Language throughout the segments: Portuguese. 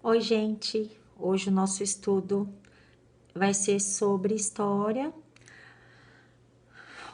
Oi, gente! Hoje o nosso estudo vai ser sobre história,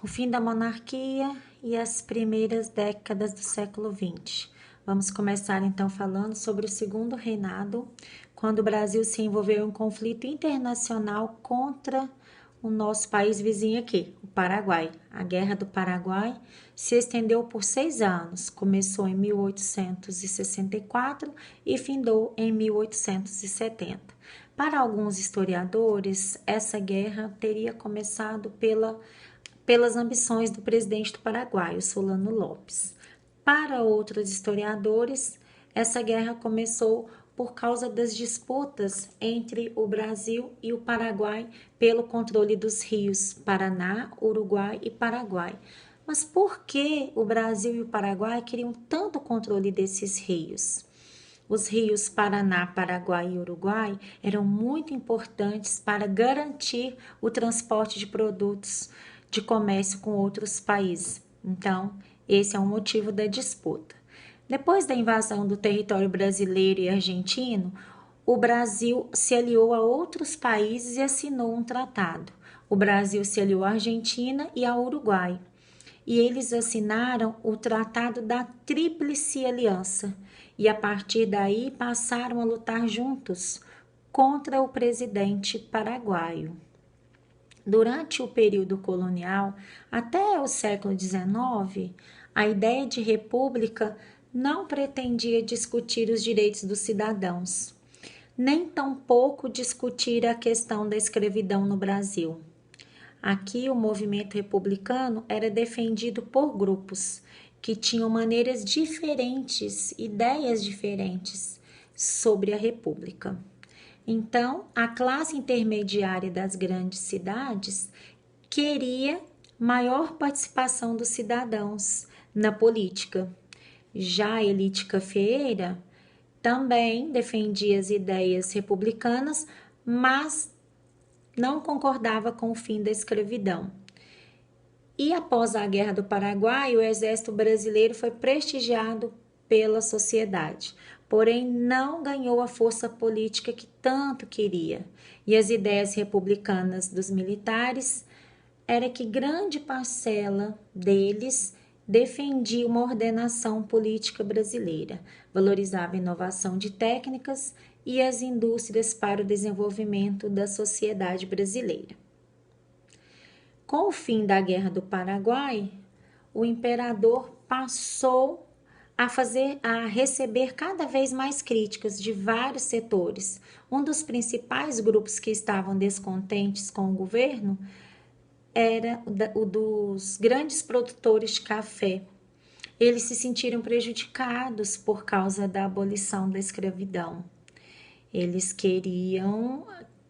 o fim da monarquia e as primeiras décadas do século XX. Vamos começar então falando sobre o segundo reinado, quando o Brasil se envolveu em um conflito internacional contra o nosso país vizinho aqui, o Paraguai. A Guerra do Paraguai se estendeu por 6 anos, começou em 1864 e findou em 1870. Para alguns historiadores, essa guerra teria começado pelas ambições do presidente do Paraguai, o Solano Lopes. Para outros historiadores, essa guerra começou por causa das disputas entre o Brasil e o Paraguai pelo controle dos rios Paraná, Uruguai e Paraguai. Mas por que o Brasil e o Paraguai queriam tanto controle desses rios? Os rios Paraná, Paraguai e Uruguai eram muito importantes para garantir o transporte de produtos de comércio com outros países. Então, esse é o motivo da disputa. Depois da invasão do território brasileiro e argentino, o Brasil se aliou a outros países e assinou um tratado. O Brasil se aliou à Argentina e ao Uruguai. E eles assinaram o Tratado da Tríplice Aliança. E a partir daí passaram a lutar juntos contra o presidente paraguaio. Durante o período colonial, até o século XIX, a ideia de república não pretendia discutir os direitos dos cidadãos, nem tampouco discutir a questão da escravidão no Brasil. Aqui, o movimento republicano era defendido por grupos que tinham maneiras diferentes, ideias diferentes sobre a república. Então, a classe intermediária das grandes cidades queria maior participação dos cidadãos na política. Já a elite cafeeira também defendia as ideias republicanas, mas não concordava com o fim da escravidão. E após a Guerra do Paraguai, o exército brasileiro foi prestigiado pela sociedade, porém não ganhou a força política que tanto queria. E as ideias republicanas dos militares era que grande parcela deles defendia uma ordenação política brasileira, valorizava a inovação de técnicas e as indústrias para o desenvolvimento da sociedade brasileira. Com o fim da Guerra do Paraguai, o imperador passou a receber cada vez mais críticas de vários setores. Um dos principais grupos que estavam descontentes com o governo era o dos grandes produtores de café. Eles se sentiram prejudicados por causa da abolição da escravidão. Eles queriam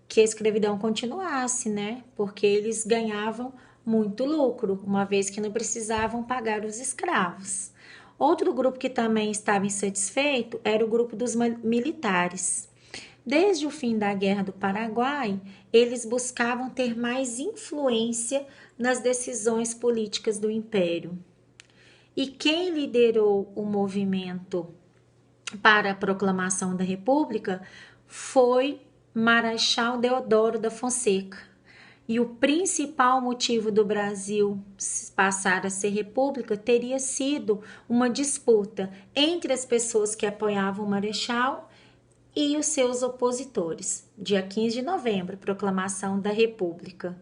que a escravidão continuasse, né? Porque eles ganhavam muito lucro, uma vez que não precisavam pagar os escravos. Outro grupo que também estava insatisfeito era o grupo dos militares. Desde o fim da Guerra do Paraguai, eles buscavam ter mais influência nas decisões políticas do Império. E quem liderou o movimento para a proclamação da República foi Marechal Deodoro da Fonseca. E o principal motivo do Brasil passar a ser república teria sido uma disputa entre as pessoas que apoiavam o Marechal e os seus opositores. Dia 15 de novembro, proclamação da República.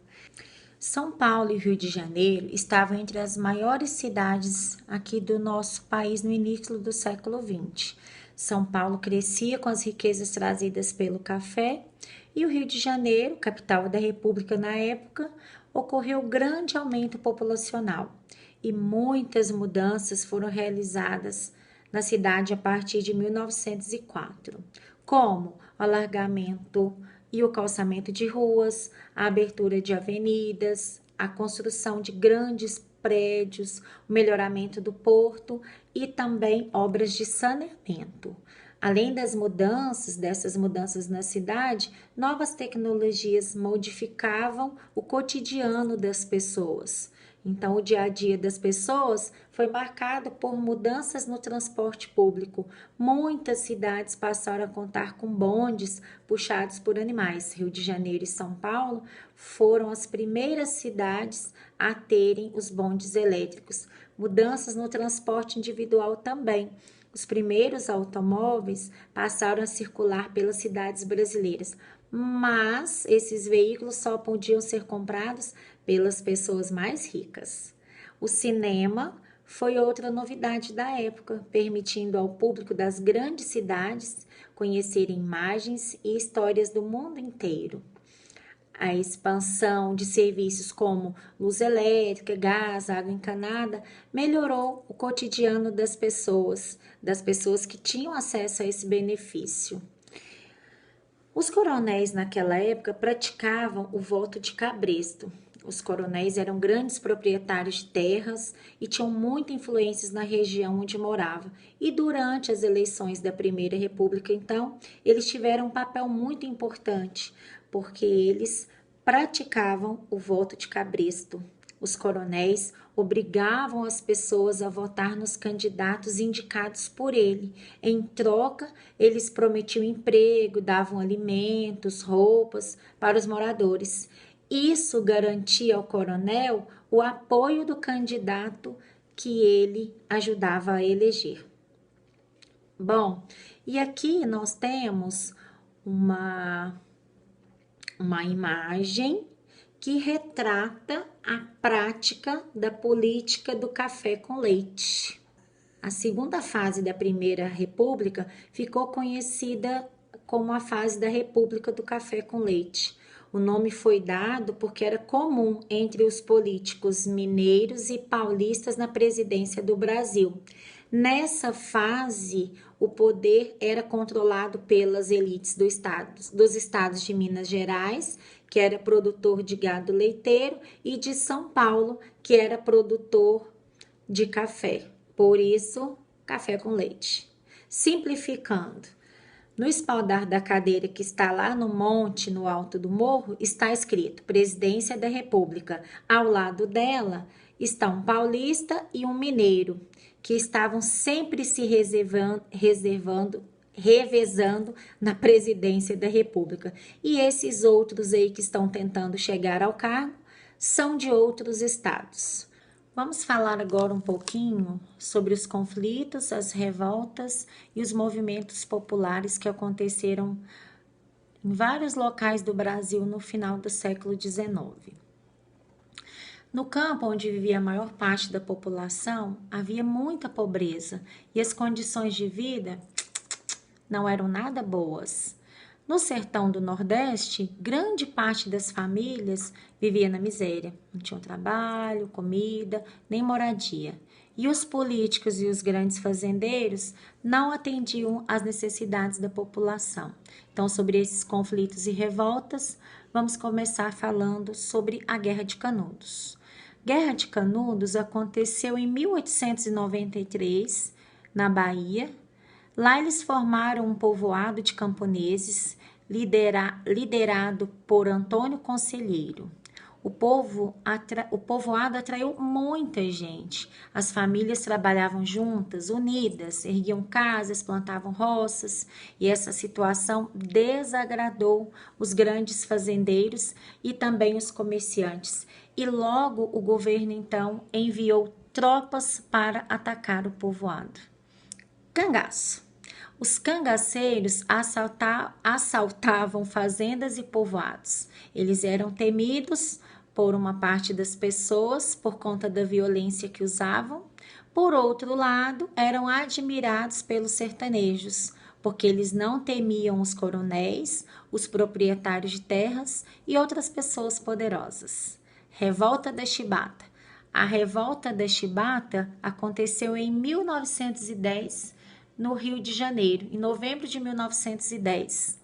São Paulo e Rio de Janeiro estavam entre as maiores cidades aqui do nosso país no início do século XX. São Paulo crescia com as riquezas trazidas pelo café e o Rio de Janeiro, capital da República na época, ocorreu grande aumento populacional e muitas mudanças foram realizadas na cidade a partir de 1904, como o alargamento e o calçamento de ruas, a abertura de avenidas, a construção de grandes prédios, o melhoramento do porto e também obras de saneamento. Além dessas mudanças na cidade, novas tecnologias modificavam o cotidiano das pessoas. Então, o dia a dia das pessoas foi marcado por mudanças no transporte público. Muitas cidades passaram a contar com bondes puxados por animais. Rio de Janeiro e São Paulo foram as primeiras cidades a terem os bondes elétricos. Mudanças no transporte individual também. Os primeiros automóveis passaram a circular pelas cidades brasileiras, mas esses veículos só podiam ser comprados pelas pessoas mais ricas. O cinema foi outra novidade da época, permitindo ao público das grandes cidades conhecer imagens e histórias do mundo inteiro. A expansão de serviços como luz elétrica, gás, água encanada, melhorou o cotidiano das pessoas que tinham acesso a esse benefício. Os coronéis naquela época praticavam o voto de cabresto. Os coronéis eram grandes proprietários de terras e tinham muita influência na região onde moravam. E durante as eleições da Primeira República, então, eles tiveram um papel muito importante, porque eles praticavam o voto de cabresto. Os coronéis obrigavam as pessoas a votar nos candidatos indicados por ele. Em troca, eles prometiam emprego, davam alimentos, roupas para os moradores. Isso garantia ao coronel o apoio do candidato que ele ajudava a eleger. Bom, e aqui nós temos uma imagem que retrata a prática da política do café com leite. A segunda fase da Primeira República ficou conhecida como a fase da República do Café com Leite. O nome foi dado porque era comum entre os políticos mineiros e paulistas na presidência do Brasil. Nessa fase, o poder era controlado pelas elites dos estados de Minas Gerais, que era produtor de gado leiteiro, e de São Paulo, que era produtor de café. Por isso, café com leite. Simplificando, no espaldar da cadeira que está lá no monte, no alto do morro, está escrito Presidência da República. Ao lado dela está um paulista e um mineiro, que estavam sempre se revezando na presidência da República. E esses outros aí que estão tentando chegar ao cargo são de outros estados. Vamos falar agora um pouquinho sobre os conflitos, as revoltas e os movimentos populares que aconteceram em vários locais do Brasil no final do século XIX. No campo onde vivia a maior parte da população, havia muita pobreza e as condições de vida não eram nada boas. No sertão do Nordeste, grande parte das famílias vivia na miséria. Não tinham trabalho, comida, nem moradia. E os políticos e os grandes fazendeiros não atendiam às necessidades da população. Então, sobre esses conflitos e revoltas, vamos começar falando sobre a Guerra de Canudos. Guerra de Canudos aconteceu em 1893, na Bahia. Lá eles formaram um povoado de camponeses, liderado por Antônio Conselheiro. O povoado atraiu muita gente. As famílias trabalhavam juntas, unidas, erguiam casas, plantavam roças, e essa situação desagradou os grandes fazendeiros e também os comerciantes. E logo o governo, então, enviou tropas para atacar o povoado. Cangaço. Os cangaceiros assaltavam fazendas e povoados. Eles eram temidos por uma parte das pessoas por conta da violência que usavam. Por outro lado, eram admirados pelos sertanejos, porque eles não temiam os coronéis, os proprietários de terras e outras pessoas poderosas. Revolta da Chibata. A Revolta da Chibata aconteceu em 1910, no Rio de Janeiro, em novembro de 1910.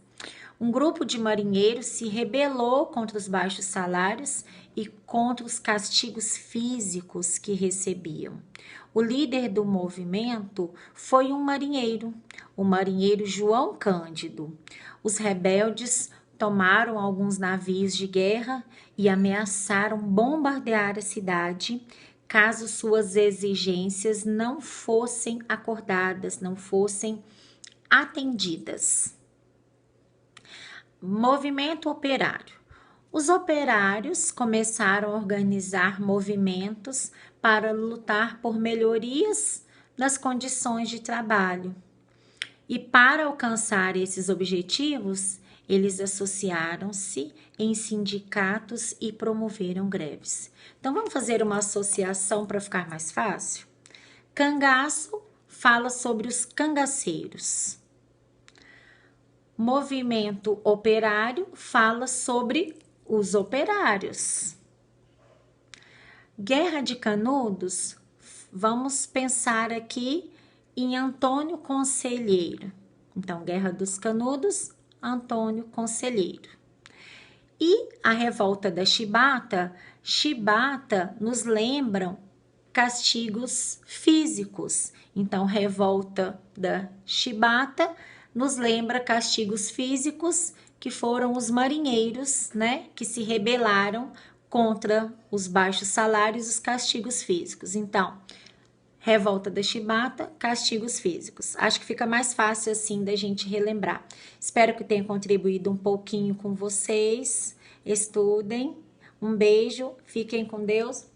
Um grupo de marinheiros se rebelou contra os baixos salários e contra os castigos físicos que recebiam. O líder do movimento foi um marinheiro, o marinheiro João Cândido. Os rebeldes tomaram alguns navios de guerra e ameaçaram bombardear a cidade caso suas exigências não fossem acordadas, não fossem atendidas. Movimento operário. Os operários começaram a organizar movimentos para lutar por melhorias nas condições de trabalho. E para alcançar esses objetivos, eles associaram-se em sindicatos e promoveram greves. Então, vamos fazer uma associação para ficar mais fácil? Cangaço fala sobre os cangaceiros. Movimento operário fala sobre os operários. Guerra de Canudos, vamos pensar aqui em Antônio Conselheiro. Então, Guerra dos Canudos, Antônio Conselheiro. E a revolta da Chibata, Chibata nos lembram castigos físicos. Então, revolta da Chibata nos lembra castigos físicos, que foram os marinheiros, né, que se rebelaram contra os baixos salários e os castigos físicos. Então, revolta da Chibata, castigos físicos. Acho que fica mais fácil assim da gente relembrar. Espero que tenha contribuído um pouquinho com vocês. Estudem. Um beijo, fiquem com Deus.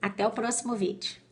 Até o próximo vídeo.